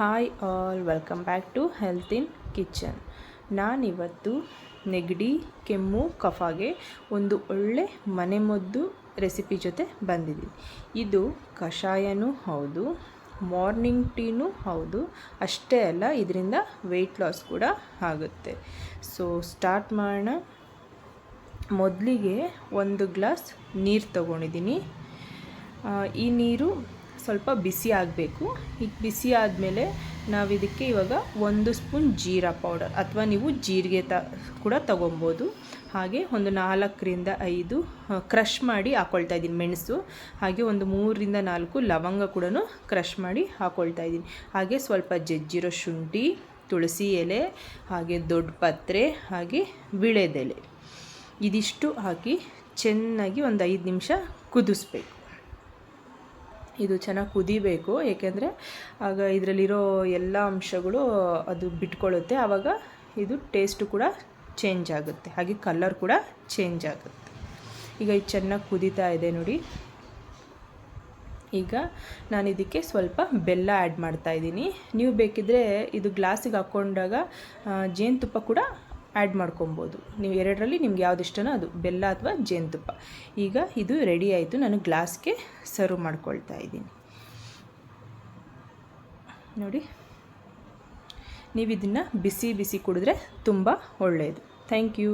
Hi all, welcome back to health in kitchen. ನಾನಿವತ್ತು ನೆಗಡಿ, ಕೆಮ್ಮು, ಕಫಗೆ ಒಂದು ಒಳ್ಳೆ ಮನೆಮದ್ದು ರೆಸಿಪಿ ಜೊತೆ ಬಂದಿದ್ದೀನಿ. ಇದು ಕಷಾಯನೂ ಹೌದು, ಮಾರ್ನಿಂಗ್ ಟೀನೂ ಹೌದು, ಅಷ್ಟೇ ಅಲ್ಲ ಇದರಿಂದ ವೆಯ್ಟ್ ಲಾಸ್ ಕೂಡ ಆಗುತ್ತೆ. ಸೊ ಸ್ಟಾರ್ಟ್ ಮಾಡೋಣ. ಮೊದಲಿಗೆ 1 ಗ್ಲಾಸ್ ನೀರು ತೊಗೊಂಡಿದ್ದೀನಿ. ಈ ನೀರು ಸ್ವಲ್ಪ ಬಿಸಿ ಆಗಬೇಕು. ಈಗ ಬಿಸಿ ಆದಮೇಲೆ ನಾವಿದಕ್ಕೆ ಇವಾಗ 1 ಸ್ಪೂನ್ ಜೀರಾ ಪೌಡರ್ ಅಥವಾ ನೀವು ಜೀರಿಗೆ ಕೂಡ ತೊಗೊಬೋದು. ಹಾಗೆ ಒಂದು 4ರಿಂದ 5 ಕ್ರಷ್ ಮಾಡಿ ಹಾಕ್ಕೊಳ್ತಾ ಇದ್ದೀನಿ ಮೆಣಸು. ಹಾಗೆ ಒಂದು 3ರಿಂದ 4 ಲವಂಗ ಕೂಡ ಕ್ರಷ್ ಮಾಡಿ ಹಾಕ್ಕೊಳ್ತಾ ಇದ್ದೀನಿ. ಹಾಗೆ ಸ್ವಲ್ಪ ಜಜ್ಜಿರೋ ಶುಂಠಿ, ತುಳಸಿ ಎಲೆ, ಹಾಗೆ ದೊಡ್ಡ ಪತ್ರೆ, ಹಾಗೆ ವಿಳೆದೆಲೆ, ಇದಿಷ್ಟು ಹಾಕಿ ಚೆನ್ನಾಗಿ ಒಂದು 5 ನಿಮಿಷ ಕುದಿಸ್ಬೇಕು. ಇದು ಚೆನ್ನಾಗಿ ಕುದಿಬೇಕು, ಏಕೆಂದರೆ ಆಗ ಇದರಲ್ಲಿರೋ ಎಲ್ಲ ಅಂಶಗಳು ಅದು ಬಿಟ್ಕೊಳ್ಳುತ್ತೆ. ಆವಾಗ ಇದು ಟೇಸ್ಟು ಕೂಡ ಚೇಂಜ್ ಆಗುತ್ತೆ, ಹಾಗೆ ಕಲರ್ ಕೂಡ ಚೇಂಜ್ ಆಗುತ್ತೆ. ಈಗ ಇದು ಚೆನ್ನಾಗಿ ಕುದೀತಾ ಇದೆ ನೋಡಿ. ಈಗ ನಾನು ಇದಕ್ಕೆ ಸ್ವಲ್ಪ ಬೆಲ್ಲ ಆ್ಯಡ್ ಮಾಡ್ತಾಯಿದ್ದೀನಿ. ನೀವು ಬೇಕಿದ್ದರೆ ಇದು ಗ್ಲಾಸಿಗೆ ಹಾಕ್ಕೊಂಡಾಗ ಜೇನುತುಪ್ಪ ಕೂಡ ಆ್ಯಡ್ ಮಾಡ್ಕೊಬೋದು. ನೀವು ಎರಡರಲ್ಲಿ ನಿಮ್ಗೆ ಯಾವ್ದು ಇಷ್ಟನೋ ಅದು, ಬೆಲ್ಲ ಅಥವಾ ಜೇನುತುಪ್ಪ. ಈಗ ಇದು ರೆಡಿ ಆಯಿತು. ನಾನು ಗ್ಲಾಸ್ಗೆ ಸರ್ವ್ ಮಾಡ್ಕೊಳ್ತಾ ಇದ್ದೀನಿ ನೋಡಿ. ನೀವು ಇದನ್ನು ಬಿಸಿ ಬಿಸಿ ಕುಡಿದ್ರೆ ತುಂಬ ಒಳ್ಳೆಯದು. Thank you.